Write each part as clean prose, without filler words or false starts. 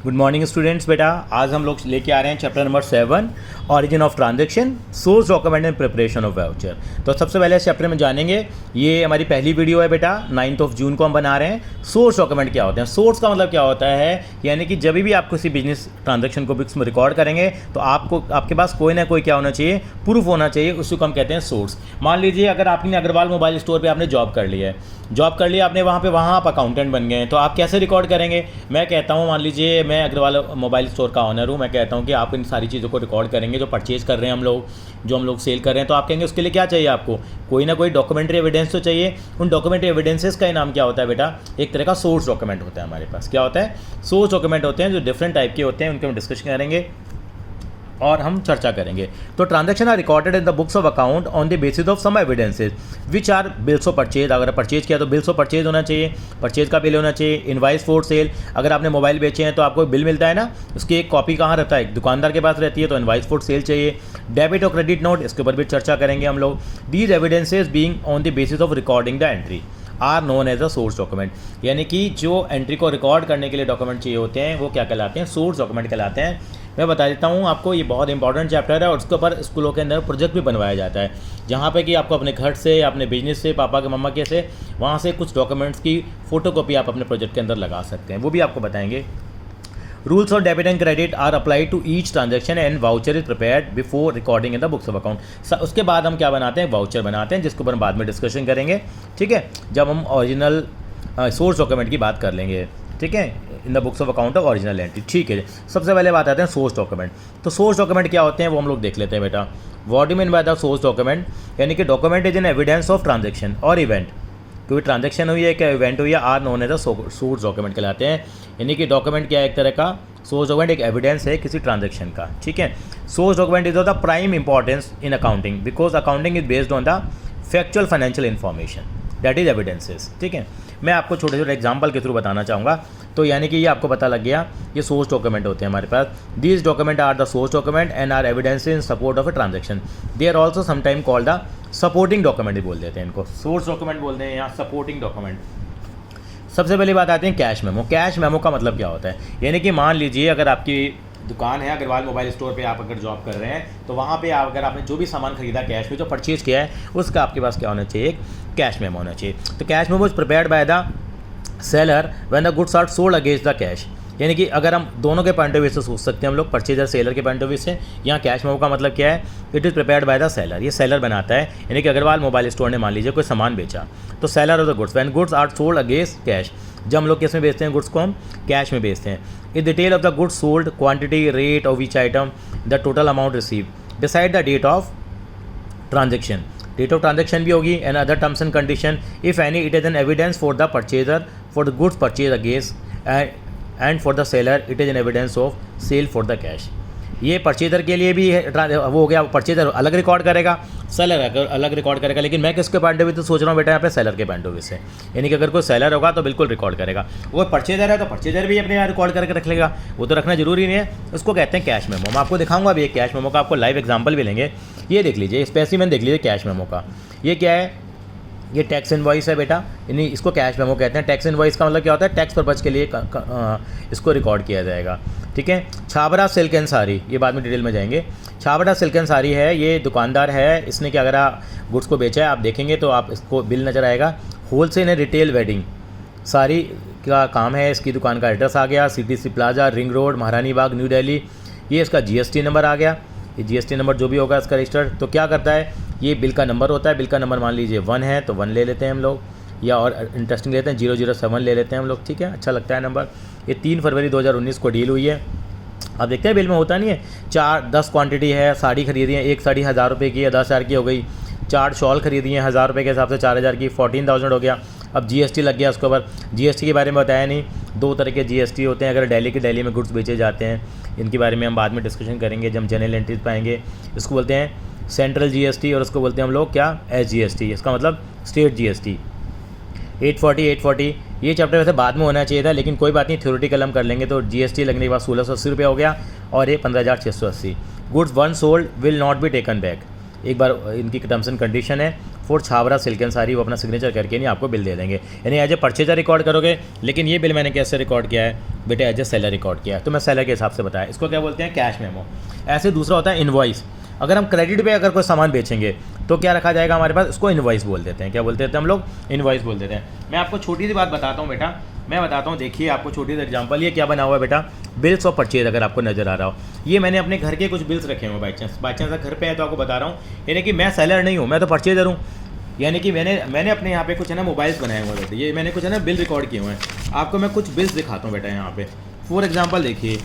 Good morning students. बेटा आज हम लोग लेके आ रहे हैं chapter number 7 origin of transaction, source document and preparation of voucher. तो सबसे पहले इस चैप्टर में जानेंगे, ये हमारी पहली वीडियो है बेटा, 9 जून को हम बना रहे हैं। सोर्स डॉक्यूमेंट क्या होते हैं? सोर्स का मतलब क्या होता है, यानी कि जब भी आप किसी बिजनेस ट्रांजैक्शन को बुक्स में रिकॉर्ड करेंगे तो आपको आपके पास कोई ना कोई क्या होना चाहिए, प्रूफ होना चाहिए, उसको हम कहते हैं सोर्स। मान लीजिए अगर आपने अग्रवाल मोबाइल स्टोर पर आपने जॉब कर लिया है, आपने वहाँ आप अकाउंटेंट बन गए हैं, तो आप कैसे रिकॉर्ड करेंगे? मैं कहता हूँ, मान लीजिए मैं अग्रवाल मोबाइल स्टोर का ऑनर हूँ, मैं कहता हूँ कि आप इन सारी चीज़ों को रिकॉर्ड करेंगे जो परचेज़ कर रहे हैं हम लोग, जो हम लोग सेल कर रहे हैं। तो आप कहेंगे उसके लिए क्या चाहिए आपको? कोई ना कोई डॉक्यूमेंट्री एविडेंस तो चाहिए। उन डॉक्यूमेंट्री एविडेंसेस का नाम क्या होता है बेटा? एक तरह का सोर्स डॉक्यूमेंट होता है हमारे पास। क्या होता है? सोर्स डॉक्यूमेंट होते हैं जो डिफरेंट टाइप के होते हैं, उनके हम डिस्कशन करेंगे और हम चर्चा करेंगे। तो transaction are recorded in the books of account on the basis of some evidences which are bills of purchase. अगर परचेज किया तो बिल्स ऑफ परचेज होना चाहिए, परचेज का बिल होना चाहिए। इनवाइस फॉर सेल, अगर आपने मोबाइल बेचे हैं तो आपको बिल मिलता है ना, उसकी एक कॉपी कहाँ रहता है? दुकानदार के पास रहती है, तो इनवाइस फॉर सेल चाहिए। डेबिट और क्रेडिट नोट, इसके ऊपर भी चर्चा करेंगे हम लोग। These evidences being on the basis of recording the entry are known as a source document. यानी कि जो एंट्री को रिकॉर्ड करने के लिए डॉक्यूमेंट चाहिए होते हैं वो क्या कहलाते हैं? सोर्स डॉक्यूमेंट कहलाते हैं। मैं बता देता हूँ आपको, ये बहुत इंपॉर्टेंट चैप्टर है और उसके ऊपर स्कूलों के अंदर प्रोजेक्ट भी बनवाया जाता है, जहाँ पे कि आपको अपने घर से या अपने बिजनेस से, पापा के मम्मा के से, वहाँ से कुछ डॉक्यूमेंट्स की फोटोकॉपी आप अपने प्रोजेक्ट के अंदर लगा सकते हैं, वो भी आपको बताएंगे। Rules of debit and credit are applied to each transaction and voucher is prepared before recording in the books of account. उसके बाद हम क्या बनाते हैं? वाउचर बनाते हैं, जिसके ऊपर हम बाद में डिस्कशन करेंगे, ठीक है, जब हम ओरिजिनल सोर्स डॉक्यूमेंट की बात कर लेंगे, ठीक है, in the books of account of original entry. ठीक है, सबसे पहले बात आते हैं सोर्स डॉक्यूमेंट। तो सोर्स डॉक्यूमेंट क्या होते हैं वो हम लोग देख लेते हैं बेटा। What do mean by the source document? यानी कि document is an evidence of transaction और इवेंट। कोई ट्रांजैक्शन हुई है, क्या इवेंट हुई है, are known as the source document कहलाते हैं। यानी कि डॉक्यूमेंट क्या है? एक तरह का सोर्स डॉक्यूमेंट एक एविडेंस है किसी ट्रांजैक्शन का, ठीक है। Source document is of the prime importance in accounting because accounting is based on the factual financial information, that is evidences, ठीक है। मैं आपको छोटे छोटे एग्जाम्पल के थ्रू बताना चाहूँगा। तो यानी कि ये आपको पता लग गया, ये सोर्स डॉक्यूमेंट होते हैं हमारे पास। These document are the source document and are evidence in support of a transaction. They are also sometime called the supporting document ही बोल देते हैं इनको, सोर्स डॉक्यूमेंट बोलते हैं या सपोर्टिंग डॉक्यूमेंट। सबसे पहले बात आते हैं कैश मेमो। कैश मेमो का मतलब क्या होता है? यानी कि मान लीजिए अगर आपकी दुकान है, अग्रवाल मोबाइल स्टोर पे आप अगर जॉब कर रहे हैं, तो वहाँ पे अगर आपने जो भी सामान खरीदा कैश में, जो परचेज किया है, उसका आपके पास क्या होना चाहिए? कैश मेमो होना चाहिए। तो cash memo is prepared by the seller when the goods are sold against the cash. यानी कि अगर हम दोनों के पॉइंट ऑफ व्यू से सोच सकते हैं हम लोग, परचेजर सेलर के पॉइंट ऑफ व्यू से। यहाँ कैश मेमो का मतलब क्या है? It is prepared by the seller, ये सेलर बनाता है। यानी कि अग्रवाल मोबाइल स्टोर ने मान लीजिए कोई सामान बेचा, तो seller of the goods when goods are sold against cash. जब हम लोग किस में बेचते हैं गुड्स को? हम कैश में बेचते हैं। In detail of the goods sold, quantity, rate of each item, the total amount receive, decide the date of transaction. Date of transaction भी होगी and other terms and condition if any, it is an evidence for the purchaser for the goods purchase against and for the seller it is an evidence of sale for the cash. ये purchaser के लिए भी वो हो गया, purchaser अलग record करेगा, seller अलग रिकॉर्ड करेगा। लेकिन मैं किसके पॉइंट ऑफ व्यू से सोच रहा हूँ बेटा? यहाँ पे सेलर के पॉइंट ऑफ व्यू से। यानी कि अगर कोई सेलर होगा तो बिल्कुल रिकॉर्ड करेगा, वो परचेजर है तो परचेजर भी अपने यहाँ रिकॉर्ड करके रख लेगा, वो तो रखना जरूरी नहीं है। उसको कहते हैं कैश मेमो। मैं आपको दिखाऊंगा अभी एक कैश मेमो का, आपको लाइव एग्जाम्पल भी लेंगे। ये देख लीजिए, स्पेसिमेन देख लीजिए कैश मेमो का। ये क्या है? ये टैक्स इनवॉइस है बेटा, यानी इसको कैश मेमो कहते हैं। टैक्स इनवॉइस का मतलब क्या होता है? टैक्स पर्पज के लिए इसको रिकॉर्ड किया जाएगा, ठीक है। छाबरा सिल्क एंड साड़ी, ये बाद में डिटेल में जाएंगे। छाबरा सिल्क एंड साड़ी है, ये दुकानदार है, इसने क्या करा? गुड्स को बेचा है। आप देखेंगे तो आप इसको बिल नज़र आएगा। Wholesale and retail wedding sari का काम है। इसकी दुकान का एड्रेस आ गया, CTC प्लाजा, रिंग रोड, महारानी बाग, न्यू दिल्ली। ये इसका GST नंबर आ गया, ये GST नंबर जो भी होगा इसका रजिस्टर। तो क्या करता है? ये बिल का नंबर होता है। बिल का नंबर मान लीजिए 1 है तो 1 ले लेते हैं हम लोग, या और इंटरेस्टिंग लेते हैं 007 ले लेते हैं हम लोग, ठीक है, अच्छा लगता है नंबर। ये 3 फरवरी 2019 को डील हुई है। अब देखते हैं बिल में होता नहीं है, 10 क्वांटिटी है, साड़ी खरीदी है, एक साड़ी 1000 रुपये की है, 10,000 की हो गई। 4 शॉल खरीदी हैं 1000 रुपये के हिसाब से, 4000 की, 14,000 हो गया। अब GST लग गया उसके ऊपर। GST के बारे में बताया नहीं, 2 तरह के GST होते हैं। अगर दिल्ली में गुड्स बेचे जाते हैं, इनके बारे में हम बाद में डिस्कशन करेंगे जब जनरल एंट्रीज पाएंगे। इसको बोलते हैं सेंट्रल GST और उसको बोलते हैं हम लोग क्या? SGST, इसका मतलब स्टेट GST। 840 ये चैप्टर वैसे बाद में होना चाहिए था, लेकिन कोई बात नहीं, थ्योरेटिकल हम कर लेंगे। तो GST लगने के बाद 1680 रुपये हो गया और ये 15,680। Goods one sold will not be taken back. एक बार इनकी टर्म्स एंड कंडीशन है, फॉर छावरा सिल्क एंड साड़ी, वो अपना सिग्नेचर करके नहीं आपको बिल दे देंगे। यानी एज ए परचेजर रिकॉर्ड करोगे, लेकिन ये बिल मैंने कैसे रिकॉर्ड किया है बेटे, एज ए सेलर रिकॉर्ड किया है, तो मैं सेलर के हिसाब से बताया। इसको क्या बोलते हैं, कैश मेमो। ऐसे दूसरा होता है इनवॉइस। अगर हम क्रेडिट पे अगर कोई सामान बेचेंगे तो क्या रखा जाएगा हमारे पास, उसको इनवॉइस बोल देते हैं। क्या बोलते हैं हम लोग, इनवॉइस बोल देते हैं। मैं आपको छोटी सी बात बताता हूँ बेटा, मैं बताता हूँ, देखिए आपको छोटी सी एग्जांपल, ये क्या बना हुआ है बेटा, बिल्स ऑफ परचेज। अगर आपको नजर आ रहा हो, ये मैंने अपने घर के कुछ बिल्स रखे हुए बाई चांस घर पे है तो आपको बता रहा हूँ। यानी कि मैं सेलर नहीं हूँ, मैं तो परचेजर हूँ। यानी कि मैंने अपने यहाँ पे कुछ है ना मोबाइल्स बनाए हुए बेटे, ये मैंने कुछ है ना बिल रिकॉर्ड किए हुए हैं। आपको मैं कुछ बिल्स दिखाता हूँ बेटा यहाँ पे। फॉर एग्जाम्पल देखिए,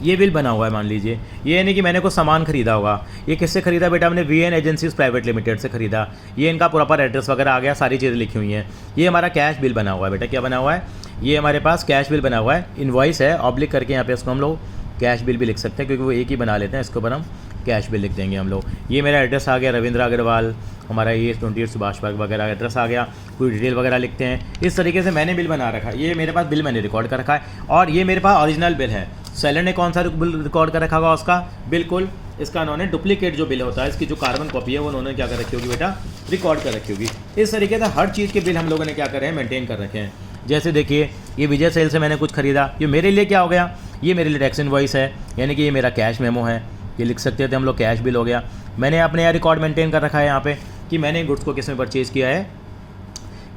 ये बिल बना हुआ है, मान लीजिए ये यानी कि मैंने कुछ सामान खरीदा होगा। ये किससे खरीदा बेटा, हमने VN एजेंसीज प्राइवेट लिमिटेड से खरीदा। ये इनका प्रॉपर एड्रेस वगैरह आ गया, सारी चीज़ें लिखी हुई हैं। ये हमारा कैश बिल बना हुआ है बेटा। क्या बना हुआ है, ये हमारे पास कैश बिल बना हुआ है। इनवॉइस है, ऑब्लिक करके यहाँ पे इसको हम लोग कैश बिल भी लिख सकते हैं, क्योंकि वो एक ही बना लेते हैं। इसके ऊपर हम कैश बिल लिख देंगे हम लोग। ये मेरा एड्रेस आ गया, रविंद्र अग्रवाल, हमारा ये 28 सुभाष पार्क वगैरह एड्रेस आ गया, पूरी डिटेल वगैरह लिखते हैं। इस तरीके से मैंने बिल बना रखा है। ये मेरे पास बिल मैंने रिकॉर्ड कर रखा है, और ये मेरे पास ओरिजिनल बिल है। सेलर ने कौन सा बिल रिकॉर्ड कर रखा होगा उसका, बिल्कुल इसका उन्होंने डुप्लीकेट जो बिल होता है, इसकी जो कार्बन कॉपी है वो उन्होंने क्या कर रखी होगी बेटा, रिकॉर्ड कर रखी होगी। इस तरीके से हर चीज़ के बिल हम लोगों ने क्या करे हैं, मेंटेन कर रखे हैं। जैसे देखिए, ये विजय सेल से मैंने कुछ खरीदा, ये मेरे लिए क्या हो गया, ये मेरे लिए टैक्स इनवॉइस है, यानी कि ये मेरा कैश मेमो है। ये लिख सकते थे हम लोग, कैश बिल हो गया। मैंने अपने यहाँ रिकॉर्ड मेंटेन कर रखा है यहाँ पे कि मैंने गुड्स को किस में परचेज़ किया है,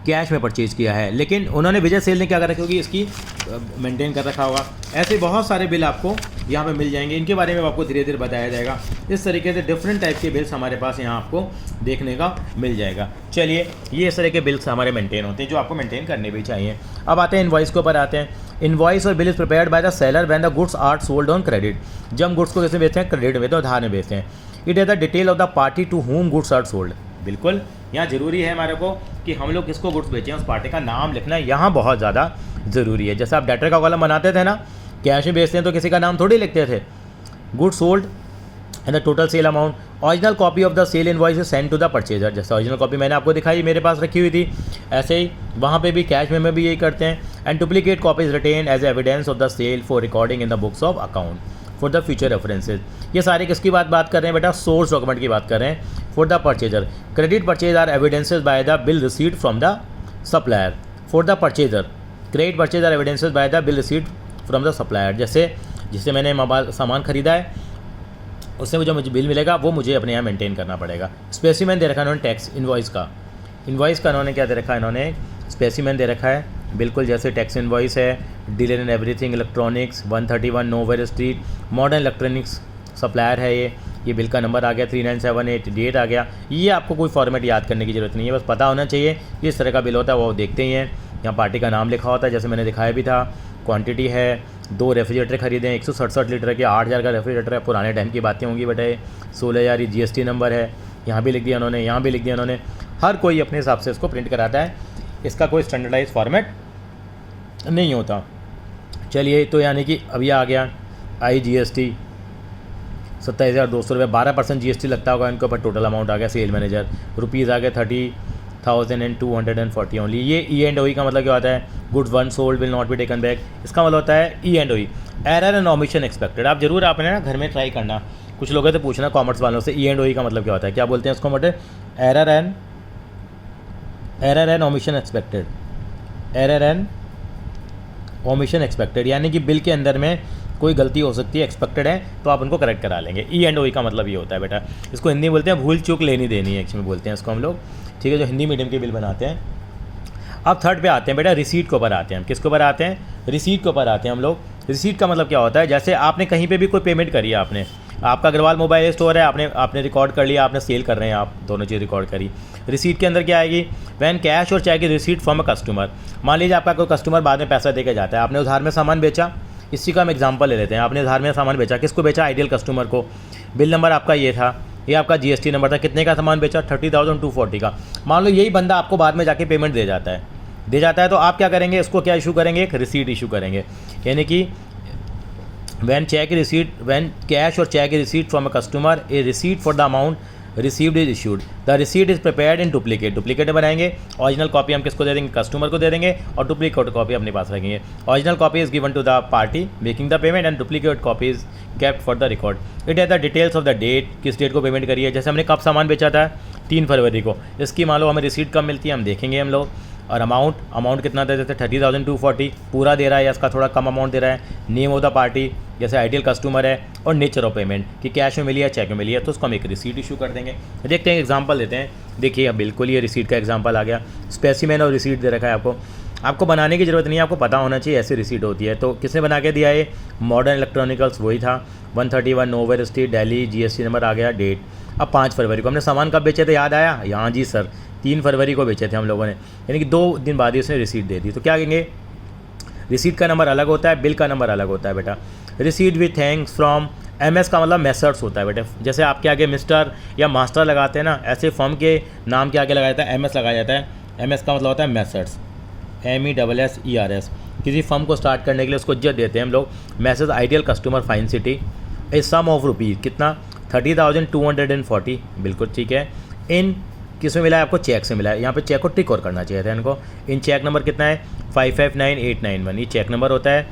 कैश में परचेज़ किया है। लेकिन उन्होंने विजय सेल ने क्या कर रखी होगी, इसकी मेंटेन कर रखा होगा। ऐसे बहुत सारे बिल आपको यहाँ पे मिल जाएंगे, इनके बारे में आपको धीरे धीरे बताया जाएगा। इस तरीके से डिफरेंट टाइप के बिल्स हमारे पास यहाँ आपको देखने का मिल जाएगा। चलिए, ये इस तरह के बिल्स हमारे मेंटेन होते हैं, जो आपको मेंटेन करने भी चाहिए। अब आते हैं इनवॉइस के ऊपर आते हैं। इनवॉइस और bill is prepared by the seller when the goods are sold on credit. जब हम गुड्स को कैसे बेचते हैं, क्रेडिट में, तो उधार में बेचते हैं। It is the detail of the party to whom goods are sold. बिल्कुल, यहाँ ज़रूरी है हमारे को कि हम लोग किसको गुड्स बेचें, उस पार्टी का नाम लिखना यहाँ बहुत ज़्यादा ज़रूरी है। जैसे आप डेटर का कॉलम बनाते थे ना, कैश में बेचते हैं तो किसी का नाम थोड़ी लिखते थे। Good sold and the total sale amount. Original copy of the sale invoice is send to the purchaser. जैसे ओरिजिनल कॉपी मैंने आपको दिखाई, मेरे पास रखी हुई थी, ऐसे ही वहाँ पे भी कैश में भी यही करते हैं। And duplicate copies retain as evidence of the sale for recording in the books of account for the future references. ये सारे किसकी बात कर रहे हैं बेटा, सोर्स डॉक्यूमेंट की बात कर रहे हैं। For the purchaser, credit purchase are evidences by the bill received from the supplier. For the purchaser, credit purchase are evidences by the bill received from the supplier. जैसे जिससे मैंने मोबाइल सामान खरीदा है, उससे जो मुझे बिल मिलेगा वो मुझे अपने यहाँ मेंटेन करना पड़ेगा। स्पेसिमेन दे रखा है इन्होंने टैक्स इनवॉइस का। इनवॉइस का इन्होंने क्या दे रखा है, इन्होंने स्पेसिमेन दे रखा है। बिल्कुल जैसे टैक्स इनवॉइस है, dealer in everything electronics 131 nowhere street, modern electronics supplier है ये बिल का नंबर आ गया 3978, डेट आ गया। ये आपको कोई फॉर्मेट याद करने की ज़रूरत नहीं है, बस पता होना चाहिए इस तरह का बिल होता है, वो देखते ही हैं। यहाँ पार्टी का नाम लिखा होता है, जैसे मैंने दिखाया भी था। क्वांटिटी है, 2 रेफ्रिजरेटर खरीदे, 167 लीटर के, 8000 का रेफ्रिजरेटर है। पुराने टाइम की बातें होंगी बेटा। 16000 GST नंबर है, यहाँ भी लिख दिया उन्होंने, यहाँ भी लिख दिया उन्होंने। हर कोई अपने हिसाब से इसको प्रिंट कराता है, इसका कोई स्टैंडर्डाइज फॉर्मेट नहीं होता। चलिए, तो यानी कि अब ये आ गया IGST 27,200 रुपये, 12% GST लगता होगा इनके ऊपर। टोटल अमाउंट आ गया सेल मैनेजर, रुपीज़ आ गया 30,240 ओनली। ये E&OE का मतलब क्या होता है, goods one sold will not be taken back. इसका मतलब होता है E&OE, error and omission expected. आप जरूर आपने ना घर में ट्राई करना, कुछ लोगों से पूछना कॉमर्स वालों से E&OE का मतलब क्या होता है, क्या बोलते हैं इसको, मतलब error and omission expected. Error and omission expected यानी कि बिल के अंदर में कोई गलती हो सकती है, एक्सपेक्टेड है तो आप उनको करेक्ट करा लेंगे। E&OE का मतलब ये होता है बेटा। इसको हिंदी में बोलते हैं भूल चूक लेनी देनी है, एक्चुअली बोलते हैं इसको हम लोग, ठीक है, जो हिंदी मीडियम के बिल बनाते हैं। अब थर्ड पे आते हैं बेटा, रिसीट के ऊपर आते हैं हम। किसके ऊपर आते हैं, रिसीट के ऊपर आते हैं हम लोग। रिसीट का मतलब क्या होता है, जैसे आपने कहीं पे भी कोई पेमेंट करी है, आपने, आपका अग्रवाल मोबाइल स्टोर है, आपने रिकॉर्ड कर लिया, आपने सेल कर रहे हैं, आप दोनों चीज़ रिकॉर्ड करी। रिसीट के अंदर क्या आएगी, वैन कैश और चेक की रिसीट फ्रॉम अ कस्टमर। मान लीजिए आपका कोई कस्टमर बाद में पैसा देके जाता है, आपने उधार में सामान बेचा, इसी का हम एग्जांपल ले लेते हैं। आपने उधार में सामान बेचा, किसको बेचा, आइडियल कस्टमर को। बिल नंबर आपका ये था, ये आपका GST नंबर था, कितने का सामान बेचा, 30,240 का। मान लो यही बंदा आपको बाद में जाके पेमेंट दे जाता है तो आप क्या करेंगे, इसको क्या इशू करेंगे, एक रिसीट इशू करेंगे। यानी कि वैन कैश और cheque receipt from a customer, a receipt for the amount received is issued, the receipt is prepared in duplicate बनाएंगे। ओरिजिनल कॉपी हम किसको दे देंगे, कस्टमर को दे देंगे, और डुप्लीकेट कॉपी अपने पास रखेंगे। Original copy is given to the party making the payment and duplicate copy is kept for the record. It has the details of the date, किस डेट को पेमेंट करी है। जैसे हमने कब सामान बेचा था 3 फरवरी को, इसकी मान लो हमें रिसीट कब मिलती है हम देखेंगे हम लोग। और अमाउंट कितना दे देते हैं 30,240 पूरा दे रहा है या इसका थोड़ा कम अमाउंट दे रहा है। नेम ऑफ द पार्टी जैसे आइडियल कस्टमर है, और नेचर ऑफ पेमेंट कि कैश में मिली है चेक में मिली है, तो उसको हम एक रिसीट इशू कर देंगे। देखते हैं एग्जांपल देते हैं। देखिए अब बिल्कुल ये रिसीट का एग्जांपल आ गया। स्पेसिमेन और रिसीट दे रखा है आपको बनाने की ज़रूरत नहीं है, आपको पता होना चाहिए ऐसी रिसीट होती है। तो किसने बना के दिया ये? मॉडर्न इलेक्ट्रॉनिकल्स, वही था 131 novel street Delhi, GST number आ गया, डेट। अब 5 फरवरी को हमने सामान कब बेचे थे याद आया? हाँ जी सर 3 फरवरी को बेचे थे हम लोगों ने, यानी कि 2 दिन बाद ही उसने रिसीट दे दी। तो क्या कहेंगे? रिसीट का नंबर अलग होता है, बिल का नंबर अलग होता है बेटा। Receipt with thanks from MS का मतलब मेसर्स होता है बेटा। जैसे आपके आगे मिस्टर या मास्टर लगाते हैं ना, ऐसे फर्म के नाम के आगे लगाया जाता है MS लगाया जाता है। MS का मतलब होता है मेसर्स, MESSERS। किसी फर्म को स्टार्ट करने के लिए उसको इज्जत देते हैं हम लोग। Messrs ideal customer fine city, a sum of rupees कितना 30,240, बिल्कुल ठीक है। इन किस में मिला है आपको? चेक से मिला है। यहाँ पे चेक को टिक और करना चाहिए था इनको। इन चेक नंबर कितना है 559891, ये चेक नंबर होता है।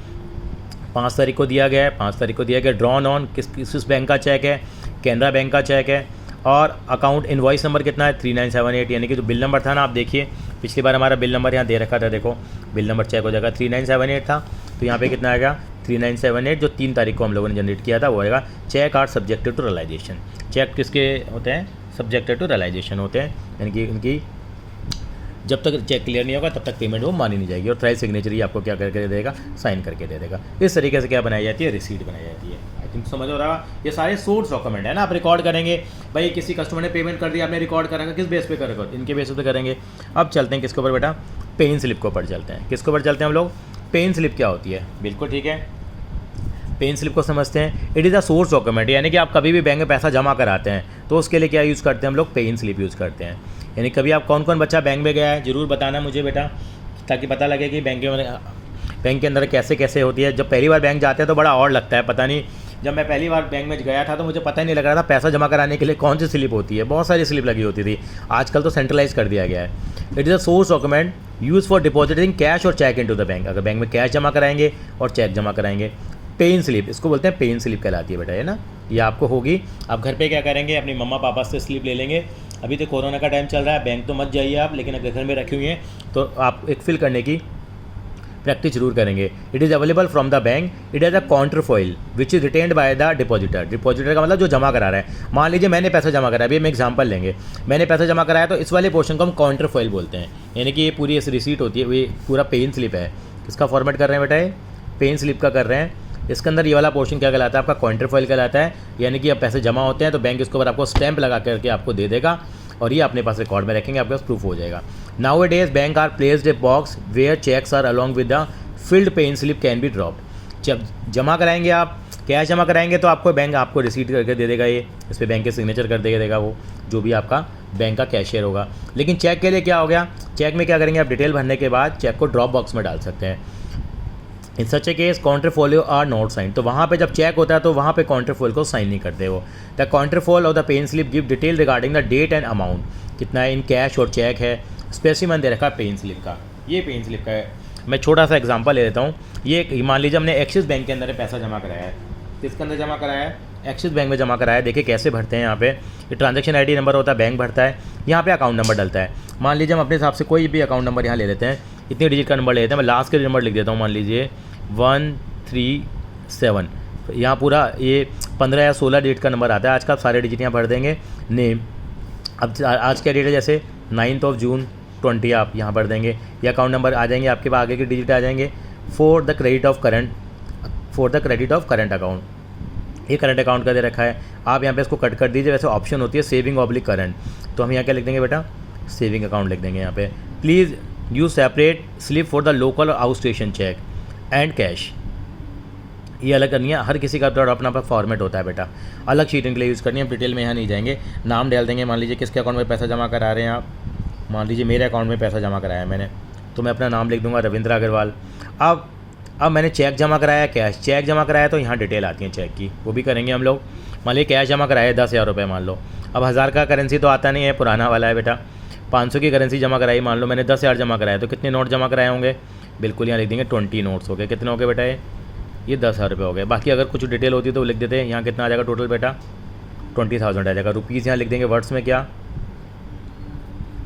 5 तारीख को दिया गया है, 5 तारीख को दिया गया। ड्रॉन ऑन किस बैंक का चेक है? कैनरा बैंक का चेक है। और अकाउंट इनवॉइस नंबर कितना है 3978, यानी कि जो बिल नंबर था ना, आप देखिए पिछली बार हमारा बिल नंबर यहाँ दे रखा था, देखो बिल नंबर चेक हो जाएगा 3978 था, तो यहाँ पे कितना आएगा 3978, जो 3 तारीख को हम लोगों ने जनरेट किया था वो आएगा। Cheque are subjected to realisation, cheque किसके होते हैं? सब्जेक्टेड टू रियलाइजेशन होते हैं, यानी कि उनकी जब तक चेक क्लियर नहीं होगा तब तक पेमेंट वो मानी नहीं जाएगी। और ट्रायल सिग्नेचर ही आपको क्या करके दे देगा? साइन करके दे देगा। इस तरीके से क्या बनाई जाती है? रिसीट बनाई जाती है। आई थिंक समझ हो रहा है। ये सारे सोर्स डॉक्यूमेंट है ना, आप रिकॉर्ड करेंगे। भाई किसी कस्टमर ने पेमेंट कर दिया, आपने रिकॉर्ड करेंगे, किस बेस पे करेगा? इनके बेस पे करेंगे। अब चलते हैं किसके ऊपर बेटा? पेन स्लिप के ऊपर चलते हैं। किसके ऊपर चलते हैं हम लोग? पेन स्लिप क्या होती है? बिल्कुल ठीक है, पेन स्लिप को समझते हैं। It is a source document, यानी कि आप कभी भी बैंक में पैसा जमा कराते हैं तो उसके लिए क्या यूज़ करते हैं हम लोग? पेन स्लिप यूज़ करते हैं। यानी कभी आप कौन कौन बच्चा बैंक में गया है ज़रूर बताना मुझे बेटा, ताकि पता लगे कि बैंक के अंदर कैसे कैसे होती है। जब पहली बार बैंक जाते हैं तो बड़ा और लगता है, पता नहीं। जब मैं पहली बार बैंक में गया था तो मुझे पता ही नहीं लग रहा था पैसा जमा कराने के लिए कौन सी स्लिप होती है। बहुत सारी स्लिप लगी होती थी, आजकल तो सेंट्रलाइज कर दिया गया है। It is a source document use for depositing cash और चेक इनटू द बैंक। अगर बैंक में कैश जमा कराएंगे और चेक जमा कराएंगे। पेन स्लिप, इसको बोलते हैं पेन स्लिप कहलाती है बेटा, है ना। ये आपको होगी। आप घर पे क्या करेंगे? अपनी मम्मा पापा से स्लिप ले लेंगे। अभी तो कोरोना का टाइम चल रहा है, बैंक तो मत जाइए आप, लेकिन अगर घर में रखी हुई हैं तो आप एक फिल करने की प्रैक्टिस जरूर करेंगे। It is available from the bank. It is a counterfoil which is retained by the depositor. Depositor का मतलब जो जमा करा रहा है। मान लीजिए मैंने पैसा जमा कराया, अभी हम एग्जांपल लेंगे, मैंने पैसा जमा कराया तो इस वाले पोर्शन को हम काउंटरफॉइल बोलते हैं। यानी कि ये पूरी इस रिसीट होती है, ये पूरा पेन स्लिप है। किसका फॉर्मेट कर रहे हैं बेटा? ये पेन स्लिप का कर रहे हैं। इसके अंदर ये वाला पोर्शन क्या कहलाता है? आपका काउंटरफॉइल कहलाता है। यानी कि अब पैसे जमा होते हैं तो बैंक इसके ऊपर आपको स्टैंप लगा करके आपको दे देगा और ये अपने पास रिकॉर्ड में रखेंगे, आपके पास प्रूफ हो जाएगा। Nowadays bank are placed a box where cheques are along with the filled pay in slip can be dropped. जब जमा कराएंगे आप, कैश जमा कराएंगे तो आपको बैंक आपको रिसीट करके दे देगा, ये इस पर बैंक के सिग्नेचर कर देगा वो जो भी आपका बैंक का कैशियर होगा। लेकिन चेक के लिए क्या हो गया? चेक में क्या करेंगे आप? डिटेल भरने के बाद चेक को ड्रॉप बॉक्स में डाल सकते हैं। इन सच ए केस काउंटरफोलियो आर नॉट साइन। तो वहाँ पे जब चेक होता है तो वहाँ पे काउंटरफोल को साइन नहीं करते वो। The counterfoil of the pay in slip give detail regarding the date and amount, कितना है इन कैश और चेक है। स्पेसिमन दे रखा है पेन स्लिप का, ये पेन स्लिप का है। मैं छोटा सा एग्जांपल ले लेता हूँ। ये मान लीजिए हमने एक्सिस बैंक के अंदर पैसा जमा कराया है। किसके अंदर जमा कराया है? एक्सिस बैंक में जमा कराया है। देखिए कैसे भरते हैं यहाँ पे। ये ट्रांजैक्शन आईडी नंबर होता है, बैंक भरता है, यहाँ पे अकाउंट नंबर डलता है। मान लीजिए हम अपने हिसाब से कोई भी अकाउंट नंबर यहाँ ले लेते हैं, इतने डिजिट का नंबर ले लेते हैं। मैं लास्ट के नंबर लिख देता हूँ, मान लीजिए 137। यहाँ पूरा ये 15 या 16 डिजिट का नंबर आता है। आज का आप सारे डिजिट यहाँ भर देंगे। नेम, अब आज का डेट है जैसे 9 जून 20, आप यहाँ भर देंगे। ये अकाउंट नंबर आ जाएंगे आपके पास, आगे के डिजिट आ जाएंगे। For the credit of current account, ये करंट अकाउंट का दे रखा है। आप यहाँ पे इसको कट कर दीजिए। वैसे ऑप्शन होती है सेविंग ऑब्लिक करंट, तो हम यहाँ क्या लिख देंगे बेटा? सेविंग अकाउंट लिख देंगे यहाँ पे। Please use separate slip for the local और out station cheque and cash. ये अलग करनी है, हर किसी का अपना अपना फॉर्मेट होता है बेटा। अलग शीट इनके लिए यूज़ करनी है, डिटेल में यहाँ नहीं जाएंगे। नाम डाल देंगे, मान लीजिए किसके अकाउंट में पैसा जमा करा रहे हैं आप। मान लीजिए मेरे अकाउंट में पैसा जमा कराया है मैंने, तो मैं अपना नाम लिख दूंगा रविंद्र अग्रवाल। अब मैंने चेक जमा कराया, कैश चेक जमा कराया, तो यहाँ डिटेल आती है चेक की, वो भी करेंगे हम लोग। मान लीजिए कैश जमा कराया 10,000 रुपये मान लो। अब 1000 का करेंसी तो आता नहीं है, पुराना वाला है बेटा। 500 की करेंसी जमा कराई, मान लो मैंने 10,000 जमा कराया, तो कितने नोट जमा कराए होंगे? बिल्कुल यहाँ लिख देंगे 20 नोट्स हो गए। कितने हो गए बेटा? ये ये 10,000 रुपये हो गए। बाकी अगर कुछ डिटेल होती तो लिख देते हैं। यहाँ कितना आ जाएगा टोटल बेटा, 20,000 आ जाएगा। रुपीज़ यहाँ लिख देंगे, वर्ड्स में क्या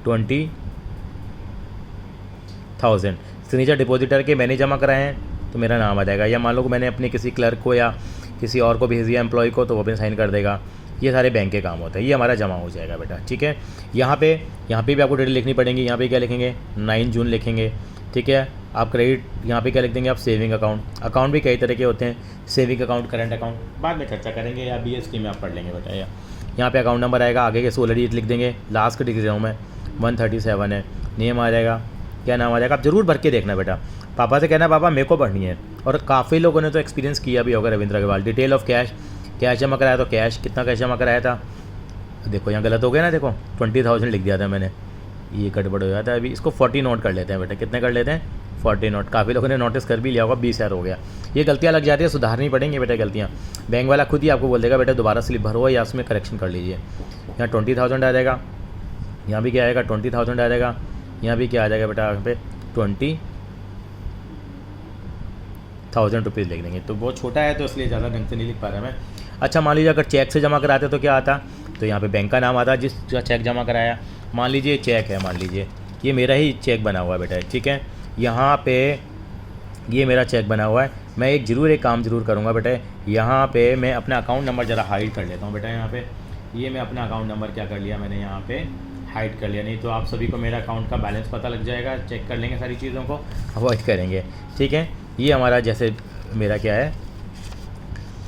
20,000। सिग्नेचर डिपॉजिटर के मैंने जमा कराए हैं तो मेरा नाम आ जाएगा, या मान लो कि मैंने अपने किसी क्लर्क को या किसी और को भेज दिया एम्प्लॉय को तो वो अपने साइन कर देगा। ये सारे बैंक के काम होते हैं, ये हमारा जमा हो जाएगा बेटा, ठीक है। यहाँ पे भी आपको डिटेल लिखनी पड़ेगी। यहाँ पे क्या लिखेंगे, 9 जून लिखेंगे, ठीक है। आप क्रेडिट यहाँ पे क्या लिख देंगे, आप सेविंग अकाउंट भी कई तरह के होते हैं, सेविंग अकाउंट, करंट अकाउंट, बाद में चर्चा करेंगे, या BST में आप पढ़ लेंगे बेटा। या यहाँ पे अकाउंट नंबर आएगा, आगे के 16 डिजिट लिख देंगे, लास्ट के डिजिट में 137 है। नेम आ जाएगा, क्या नाम आ जाएगा, आप जरूर भर के देखना बेटा। पापा से कहना पापा मेरे को पढ़नी है। और काफ़ी लोगों ने तो एक्सपीरियंस किया भी होगा Ravindra Agarwal. Detail of cash जमा कराया, तो कैश कितना कैश जमा कराया था, देखो यहाँ गलत हो गया ना, देखो 20,000 लिख दिया था मैंने, ये गड़बड़ हो जाता है। अभी इसको 40 नोट कर लेते हैं बेटा, कितने कर लेते हैं 40 नोट। काफ़ी लोगों ने नोटिस कर भी लिया होगा, 20,000 हो गया। ये गलतियाँ लग जाती है, सुधारनी पड़ेंगी बेटा गलतियाँ। बैंक वाला खुद ही आपको बोल देगा बेटा दोबारा स्लिप भरो या उसमें करेक्शन कर लीजिए। यहाँ 20,000 आ जाएगा, यहाँ भी क्या आएगा 20,000 आ जाएगा, यहाँ भी क्या आ जाएगा बेटा, यहाँ पे 20,000 रुपीज़ लिख देंगे। तो बहुत छोटा है तो इसलिए ज़्यादा ढंग से नहीं लिख पा रहा मैं। अच्छा मान लीजिए अगर चेक से जमा कराते तो क्या आता, तो यहाँ पे बैंक का नाम आता जिसका चेक जमा कराया। मान लीजिए चेक है, मान लीजिए ये मेरा ही चेक बना हुआ है बेटा, ठीक है। यहाँ पे ये मेरा चेक बना हुआ है। मैं एक काम ज़रूर करूँगा बेटा, यहाँ पे मैं अपना अकाउंट नंबर ज़रा हाइड कर लेता हूँ बेटा। यहाँ पे ये मैं अपना अकाउंट नंबर क्या कर लिया मैंने, यहाँ पे हाइड कर लिया, नहीं तो आप सभी को मेरा अकाउंट का बैलेंस पता लग जाएगा, चेक कर लेंगे, सारी चीज़ों को अवॉइड करेंगे, ठीक है। ये हमारा जैसे मेरा क्या है,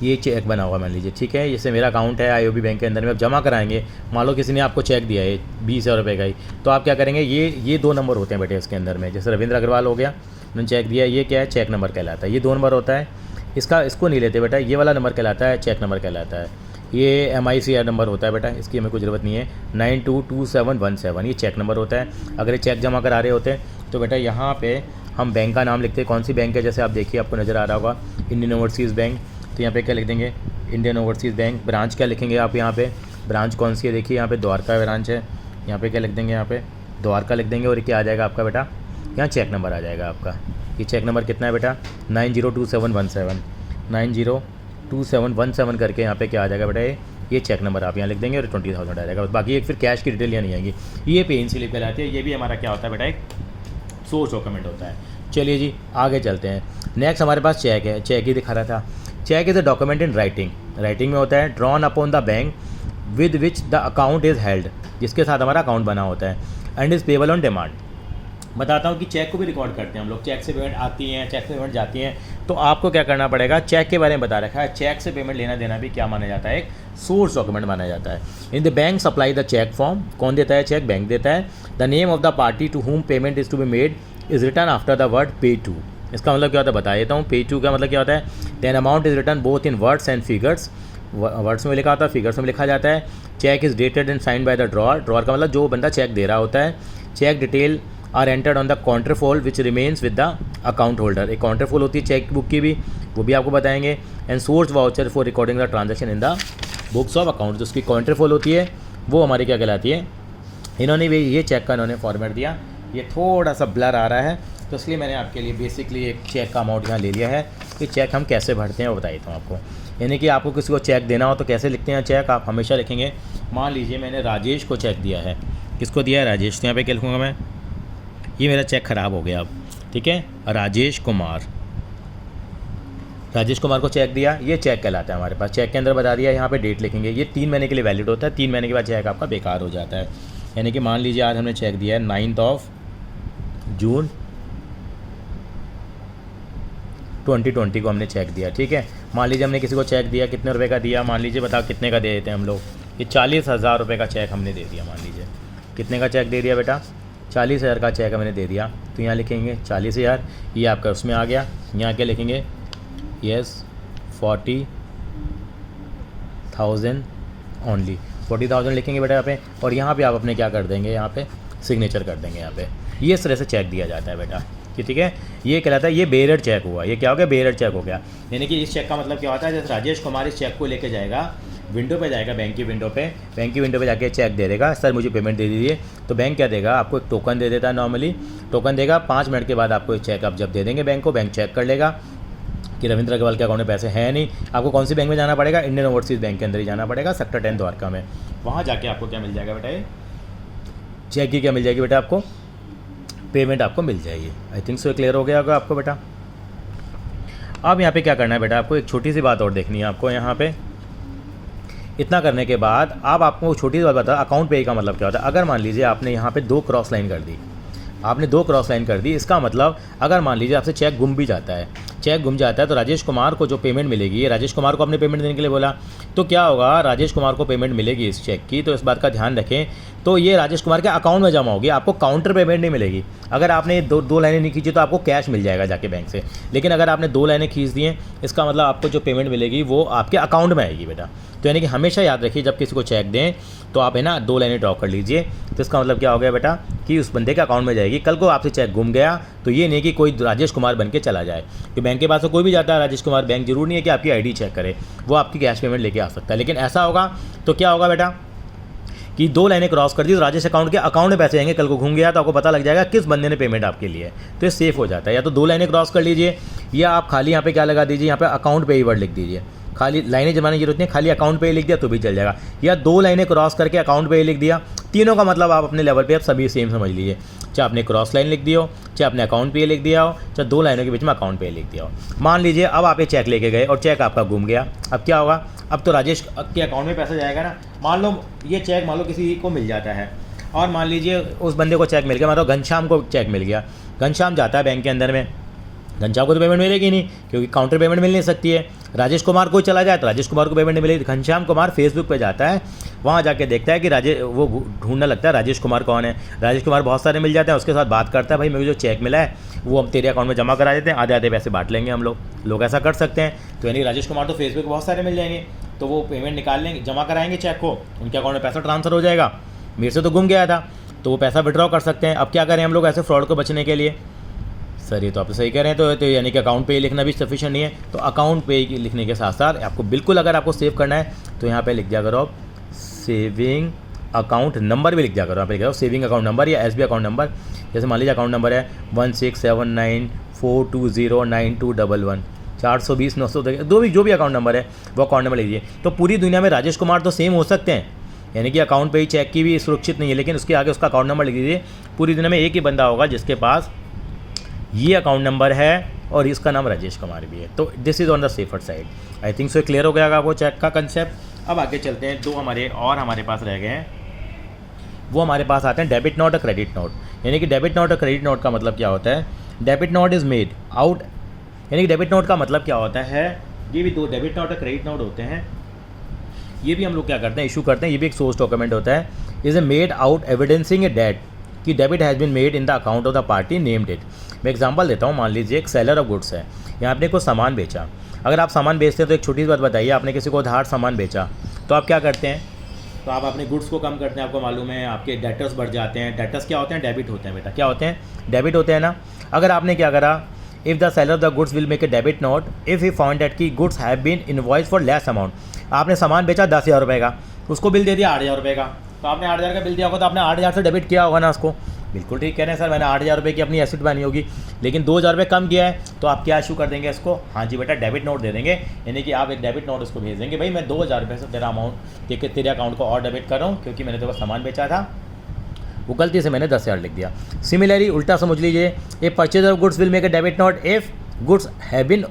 ये चेक बना हुआ मान लीजिए, ठीक है। जैसे मेरा अकाउंट है IOB बैंक के अंदर में, अब जमा कराएंगे, मान लो किसी ने आपको चेक दिया है 20,000 रुपये का ही, तो आप क्या करेंगे, ये 2 नंबर होते हैं बेटे इसके अंदर में। जैसे रविंद्र अग्रवाल हो गया, उन्होंने चेक दिया, ये क्या है चेक नंबर कहलाता है, ये 2 नंबर होता है। इसको नहीं लेते बेटा, ये वाला नंबर कहलाता है चेक नंबर कहलाता है। ये MICR नंबर होता है बेटा, इसकी हमें कोई ज़रूरत नहीं है। 922717 ये चेक नंबर होता है। अगर ये चेक जमा करा रहे होते हैं तो बेटा यहाँ पे हम बैंक का नाम लिखते हैं, कौन सी बैंक है, जैसे आप देखिए आपको नज़र आ रहा होगा इंडियन ओवरसीज़ बैंक, तो यहाँ पे क्या लिख देंगे इंडियन ओवरसीज़ बैंक। ब्रांच क्या लिखेंगे आप, यहाँ पे ब्रांच कौन सी है, देखिए यहाँ पे द्वारका ब्रांच है, यहाँ पे क्या लिख देंगे, यहाँ पे द्वारका लिख देंगे। और क्या आ जाएगा आपका बेटा, यहाँ चेक नंबर आ जाएगा आपका। ये चेक नंबर कितना है बेटा 902717 करके यहाँ पे क्या आ जाएगा बेटा, ये चेक नंबर आप यहाँ लिख देंगे और 20,000 आ जाएगा। बाकी एक फिर कैश की डिटेल यहाँ नहीं आएगी। ये पे इन स्लिप कहलाती है, ये भी हमारा क्या होता है बेटा, एक सोर्स डॉक्यूमेंट होता है। चलिए जी आगे चलते हैं। नेक्स्ट हमारे पास चेक है, चेक ही दिखा रहा था। Cheque is a document in writing में होता है, drawn upon the bank with which the account is held, जिसके साथ हमारा अकाउंट बना होता है, and is payable on demand. बताता हूँ कि चेक को भी रिकॉर्ड करते हैं हम लोग, चेक से पेमेंट आती हैं, चेक से पेमेंट जाती हैं, तो आपको क्या करना पड़ेगा, चेक के बारे में बता रखा है। चेक से पेमेंट लेना देना भी क्या माना जाता है, एक सोर्स डॉक्यूमेंट माना जाता है। In the bank supply the cheque form, कौन देता है चेक, बैंक देता है। The name of the party to whom payment is to be made is written after the word pay to. इसका मतलब क्या होता है बता देता हूँ। पे टू का मतलब क्या होता है, then amount is written both in words and figures, words में लिखा होता है, फिगर्स में लिखा जाता है। Cheque is dated and signed by the drawer, drawer का मतलब जो बंदा चेक दे रहा होता है। Cheque detail are entered on the counterfoil which remains with the account holder, एक काउंटरफॉल होती है चेक बुक की भी, वो भी आपको बताएंगे। And source voucher for recording the transaction in the books of account, जो उसकी काउंटरफॉल होती है वो हमारी क्या कहलाती है। इन्होंने भी ये चेक का इन्होंने फॉर्मेट दिया, ये थोड़ा सा ब्लर आ रहा है तो इसलिए मैंने आपके लिए बेसिकली एक चेक का अमाउंट यहाँ ले लिया है कि चेक हम कैसे भरते हैं वो बता देता हूँ आपको। यानी कि आपको किसी को चेक देना हो तो कैसे लिखते हैं चेक, आप हमेशा लिखेंगे, मान लीजिए मैंने राजेश को चेक दिया है, किसको दिया है राजेश, तो यहाँ पे क्या लिखूँगा मैं, ये मेरा चेक ख़राब हो गया अब, ठीक है, राजेश कुमार को चेक दिया, ये चेक कहलाता है हमारे पास। चेक के अंदर बता दिया, यहाँ पे डेट लिखेंगे, ये 3 महीने के लिए वैलिड होता है, 3 महीने के बाद चेक आपका बेकार हो जाता है। यानी कि मान लीजिए आज हमने चेक दिया है 9 जून 2020 को हमने चेक दिया, ठीक है। मान लीजिए हमने किसी को चेक दिया, कितने रुपए का दिया, मान लीजिए बताओ कितने का दे देते हैं हम लोग, ये 40,000 रुपये का चेक हमने दे दिया। मान लीजिए कितने का चेक दे दिया बेटा, 40,000 का चेक हमने दे दिया, तो यहाँ लिखेंगे 40,000, ये आपका उसमें आ गया। यहाँ क्या लिखेंगे, यस 40,000 ओनली, 40,000 लिखेंगे बेटा यहाँ पे। और यहाँ पे आप अपने क्या कर देंगे, यहाँ पे सिग्नेचर कर देंगे यहाँ पे। ये इस तरह से चेक दिया जाता है बेटा, ठीक है। ये कहलाता है, ये बेयरर चेक हुआ, ये क्या हो गया, बेयरर चेक हो गया। यानी कि इस चेक का मतलब क्या होता है, जैसे राजेश कुमार इस चेक को लेके जाएगा, विंडो पे जाएगा, बैंक की विंडो पे जाके चेक दे देगा, सर मुझे पेमेंट दे दीजिए, तो बैंक क्या देगा, आपको एक टोकन दे देता है, नॉर्मली टोकन देगा। 5 मिनट के बाद आपको चेक आप जब दे देंगे बैंक को, बैंक चेक कर लेगा कि रविंद्र अग्रवाल के अकाउंट में पैसे हैं नहीं, आपको कौन सी बैंक में जाना पड़ेगा, इंडियन ओवरसीज़ बैंक के अंदर ही जाना पड़ेगा, सेक्टर 10 द्वारका में। वहाँ जाके आपको क्या मिल जाएगा बेटा, ये चेक की क्या मिल जाएगी बेटा, आपको पेमेंट आपको मिल जाएगी। आई थिंक सो क्लियर हो गया होगा आपको बेटा। अब यहाँ पे क्या करना है बेटा, आपको एक छोटी सी बात और देखनी है आपको यहाँ पे। इतना करने के बाद अब आपको छोटी सी बात बता, अकाउंट पे का मतलब क्या होता है। अगर मान लीजिए आपने यहाँ पे 2 क्रॉस लाइन कर दी, आपने 2 क्रॉस लाइन कर दी, इसका मतलब अगर मान लीजिए आपसे चेक गुम भी जाता है, चेक गुम जाता है तो राजेश कुमार को जो पेमेंट मिलेगी, राजेश कुमार को अपने पेमेंट देने के लिए बोला, तो क्या होगा, राजेश कुमार को पेमेंट मिलेगी इस चेक की, तो इस बात का ध्यान रखें, तो ये राजेश कुमार के अकाउंट में जमा होगी, आपको काउंटर पेमेंट नहीं मिलेगी। अगर आपने दो लाइनें नहीं खींची तो आपको कैश मिल जाएगा जाके बैंक से, लेकिन अगर आपने 2 लाइनें खींच दी हैं, इसका मतलब आपको जो पेमेंट मिलेगी वो आपके अकाउंट में आएगी बेटा। तो यानी कि हमेशा याद रखिए, जब किसी को चेक दें तो आप है ना 2 लाइनें ड्रॉ कर लीजिए, तो इसका मतलब क्या हो गया बेटा कि उस बंदे के अकाउंट में जाएगी। कल को आपसे चेक गुम गया तो ये नहीं कि कोई राजेश कुमार बन के चला जाए, कि बैंक के पास से कोई भी जाता है राजेश कुमार बैंक, जरूर नहीं है कि आपकी आईडी चेक करे, वो आपकी कैश पेमेंट लेके आ सकता है। लेकिन ऐसा होगा तो क्या होगा बेटा कि 2 लाइनें क्रॉस कर दी तो राजेश अकाउंट के अकाउंट में पैसे आएंगे, कल को घूम गया तो आपको पता लग जाएगा किस बंदे ने पेमेंट आपके लिए है, तो ये सेफ हो जाता है। या तो 2 लाइनें क्रॉस कर लीजिए, या आप खाली यहाँ पे क्या लगा दीजिए, यहाँ पे अकाउंट पे ही वर्ड लिख दीजिए, खाली लाइनें जमाने की जरूरत नहीं, खाली अकाउंट पे ही लिख दिया तो भी चल जाएगा। या 2 लाइनें क्रॉस करके अकाउंट पे ही लिख दिया, तीनों का मतलब आप अपने लेवल पे आप सभी सेम समझ लीजिए, चाहे आपने क्रॉस लाइन लिख दी हो, चाहे आपने अकाउंट पे ही लिख दिया हो, चाहे 2 लाइनों के बीच में अकाउंट पे ही लिख दिया हो। मान लीजिए अब आप ये चेक लेके गए और चेक आपका गुम गया, अब क्या होगा, अब तो राजेश के अकाउंट में पैसा जाएगा ना। मान लो ये चेक मान लो किसी को मिल जाता है, और मान लीजिए उस बंदे को चेक मिल गया, मतलब घनश्याम को चेक मिल गया, घनश्याम जाता है बैंक के अंदर में, घनश्याम को तो पेमेंट मिलेगी नहीं क्योंकि काउंटर पेमेंट मिल नहीं सकती है। राजेश कुमार को चला जाए तो राजेश कुमार को पेमेंट नहीं मिलेगी। घनश्याम कुमार फेसबुक पे जाता है, वहाँ जाके देखता है कि वो ढूंढने लगता है राजेश कुमार कौन है। राजेश कुमार बहुत सारे मिल जाते हैं, उसके साथ बात करता है, भाई मुझे जो चेक मिला है वो हम तेरे अकाउंट में जमा करा देते हैं, आधे आधे पैसे बांट लेंगे हम लोग ऐसा कर सकते हैं। तो यानी राजेश कुमार तो फेसबुक बहुत सारे मिल जाएंगे, तो वो पेमेंट निकाल लेंगे, जमा कराएंगे चेक को, उनके अकाउंट में पैसा ट्रांसफ़र हो जाएगा। मेरे से तो गुम गया था तो वो पैसा विड्रॉ कर सकते हैं। अब क्या करें हम लोग ऐसे फ्रॉड को बचने के लिए, सर ये तो आप सही कह रहे हैं, तो यानी कि अकाउंट पे लिखना भी सफिशिएंट नहीं है, तो अकाउंट पे लिखने के साथ साथ आपको बिल्कुल अगर आपको सेव करना है तो यहाँ पे लिख दिया करो आप सेविंग अकाउंट नंबर भी लिख दिया करो। यहाँ पे लिख दो सेविंग अकाउंट नंबर या एसबीआई अकाउंट नंबर। जैसे मान लीजिए अकाउंट नंबर है 167942092211 420 900 जो भी अकाउंट नंबर है वो अकाउंट नंबर लीजिए। तो पूरी दुनिया में राजेश कुमार तो सेम हो सकते हैं, यानी कि अकाउंट पे ही चेक की भी सुरक्षित नहीं है, लेकिन उसके आगे उसका अकाउंट नंबर लिख दीजिए। पूरी दुनिया में एक ही बंदा होगा जिसके पास ये अकाउंट नंबर है और इसका नाम राजेश कुमार भी है, तो this is on the safer side. I think so clear हो गया आपको चेक का कंसेप्ट। अब आगे चलते हैं, 2 हमारे पास रह गए हैं, वो हमारे पास आते हैं डेबिट नोट और क्रेडिट नोट। यानी कि डेबिट नोट और क्रेडिट नोट का मतलब क्या होता है, debit note is made out, यानी कि डेबिट नोट का मतलब क्या होता है, ये भी 2 डेबिट नोट और क्रेडिट नोट होते हैं। ये भी हम लोग क्या करते हैं, इशू करते हैं, ये भी एक सोर्स डॉक्यूमेंट होता है। Is a made out evidencing a that कि debit has been made in the account of the party named it. मैं एग्जांपल देता हूँ, मान लीजिए एक सेलर ऑफ गुड्स है, यहाँ आपने कुछ सामान बेचा। अगर आप सामान बेचते हैं तो एक छोटी सी बात बताइए, आपने किसी को उधार सामान बेचा तो आप क्या करते हैं, तो आप अपने गुड्स को कम करते हैं। आपको मालूम है आपके डेटर्स बढ़ जाते हैं। डेटर्स क्या होते हैं, डेबिट होते हैं बेटा, क्या होते हैं, डेबिट होते हैं ना। अगर आपने क्या करा, if the seller of the goods will make a debit note if he found that की goods have been invoice for less amount. आपने सामान बेचा 10,000 रुपये का, उसको बिल दे दिया 8,000 रुपये का, तो आपने 8,000 का बिल दिया होगा तो आपने 8,000 से डेबिट किया होगा ना उसको। बिल्कुल ठीक कह रहे हैं सर, मैंने 8,000 रुपये की अपनी एसेट बनी होगी, लेकिन 2,000 रुपये कम किया है, तो आप क्या इशू कर देंगे इसको, हाँ जी बेटा डेबिट नोट दे देंगे। यानी कि आप एक डेबिट नोट उसको भेज देंगे, भाई मैं 2,000 रुपये से तेरा अमाउंट तेरे अकाउंट को और डेबिट कर रहा हूँ क्योंकि मैंने तेरे को सामान बेचा था, वो गलती से मैंने 10,000 लिख दिया। सिमिलरली उल्टा समझ लीजिए, a purchase of goods will make a debit note if goods have been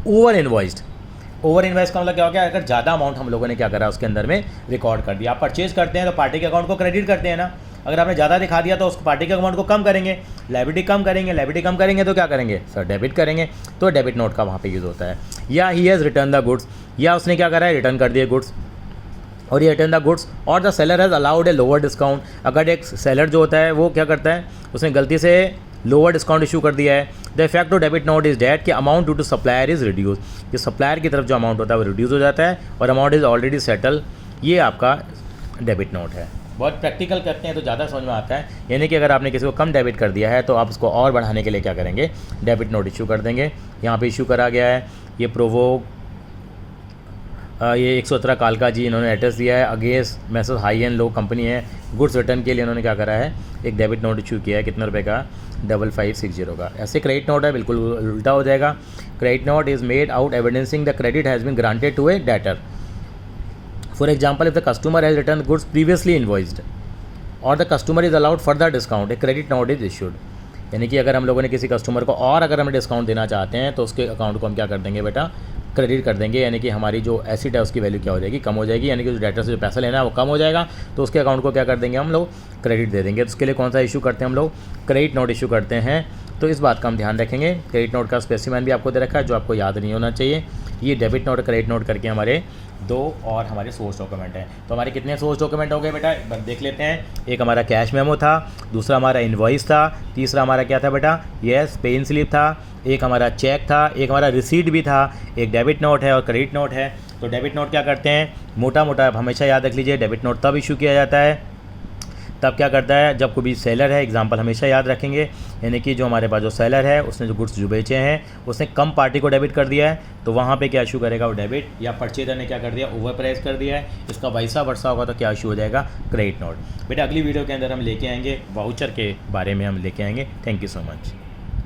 over invoiced. Over invoice का मतलब क्या हो गया, अगर ज़्यादा अमाउंट हम लोगों ने क्या करा उसके अंदर में रिकॉर्ड कर दिया। आप परचेज करते हैं तो पार्टी के अकाउंट को क्रेडिट करते हैं ना, अगर आपने ज़्यादा दिखा दिया तो उस पार्टी के अकाउंट को कम करेंगे, लायबिलिटी कम करेंगे, लायबिलिटी कम करेंगे तो क्या करेंगे सर, डेबिट करेंगे, तो डेबिट नोट का वहाँ पे यूज़ होता है। या he has return the goods, या उसने क्या करा है, रिटर्न कर दिए गुड्स, और ये रिटर्न द गुड्स, और the seller has allowed a lower discount. अगर एक सेलर जो होता है वो क्या करता है, उसने गलती से लोअर डिस्काउंट इशू कर दिया है, the effect of debit note is that कि amount due to supplier is reduce, कि सप्लायर की तरफ जो अमाउंट होता है वो रिड्यूस हो जाता है और अमाउंट इज ऑलरेडी सेटल। ये आपका डेबिट नोट है। बहुत प्रैक्टिकल करते हैं तो ज़्यादा समझ में आता है। यानी कि अगर आपने किसी को कम डेबिट कर दिया है तो आप उसको और बढ़ाने के लिए क्या करेंगे, डेबिट नोट इशू कर देंगे। यहाँ पे इशू करा गया है, ये प्रोवोक ये 117 कालका जी इन्होंने एड्रेस दिया है, against message high and low company है। गुड्स रिटर्न के लिए इन्होंने क्या करा है, एक डेबिट नोट इशू किया है, कितने रुपए का, 5560 का। ऐसे क्रेडिट नोट है, बिल्कुल उल्टा हो जाएगा। Credit note is made out evidencing the credit has been granted to a debtor. For example, if the customer has return goods previously invoiced और the customer is allowed further discount, a credit note is issued. यानी कि अगर हम लोगों ने किसी customer को और अगर हमें डिस्काउंट देना चाहते हैं तो उसके अकाउंट को हम क्या कर देंगे बेटा, क्रेडिट कर देंगे। यानी कि हमारी जो एसेट है उसकी वैल्यू क्या हो जाएगी, कम हो जाएगी। यानी कि जो डेटर से जो पैसा लेना है वो कम हो जाएगा, तो उसके अकाउंट को क्या कर देंगे हम लोग, क्रेडिट दे देंगे। तो उसके लिए कौन सा इशू करते हैं हम लोग, क्रेडिट नोट इशू करते हैं। तो इस बात का हम ध्यान रखेंगे। क्रेडिट नोट का स्पेसिमेन भी आपको दे रखा है जो आपको याद नहीं होना चाहिए। ये डेबिट नोट क्रेडिट नोट करके हमारे दो और हमारे सोर्स डॉक्यूमेंट हैं। तो हमारे कितने सोर्स डॉक्यूमेंट हो गए बेटा, एक बार देख लेते हैं। एक हमारा कैश मेमो था, दूसरा हमारा इनवॉइस था, तीसरा हमारा क्या था बेटा, यस पे इन स्लिप था, एक हमारा चेक था, एक हमारा रिसीट भी था, एक डेबिट नोट है और क्रेडिट नोट है। तो डेबिट नोट क्या करते हैं, मोटा मोटा आप हमेशा याद रख लीजिए, डेबिट नोट तब इशू किया जाता है, तब क्या करता है जब कोई भी सेलर है, एग्जांपल हमेशा याद रखेंगे, यानी कि जो हमारे पास जो सेलर है उसने जो गुड्स जो बेचे हैं उसने कम पार्टी को डेबिट कर दिया है, तो वहाँ पे क्या इशू करेगा वो डेबिट, या परचेजर ने क्या कर दिया, ओवर प्राइस कर दिया है, इसका वैसा वर्षा होगा तो क्या इशू हो जाएगा, क्रेडिट नोट। बेटा अगली वीडियो के अंदर हम लेके आएंगे वाउचर के बारे में, हम लेके आएंगे। Thank you so much.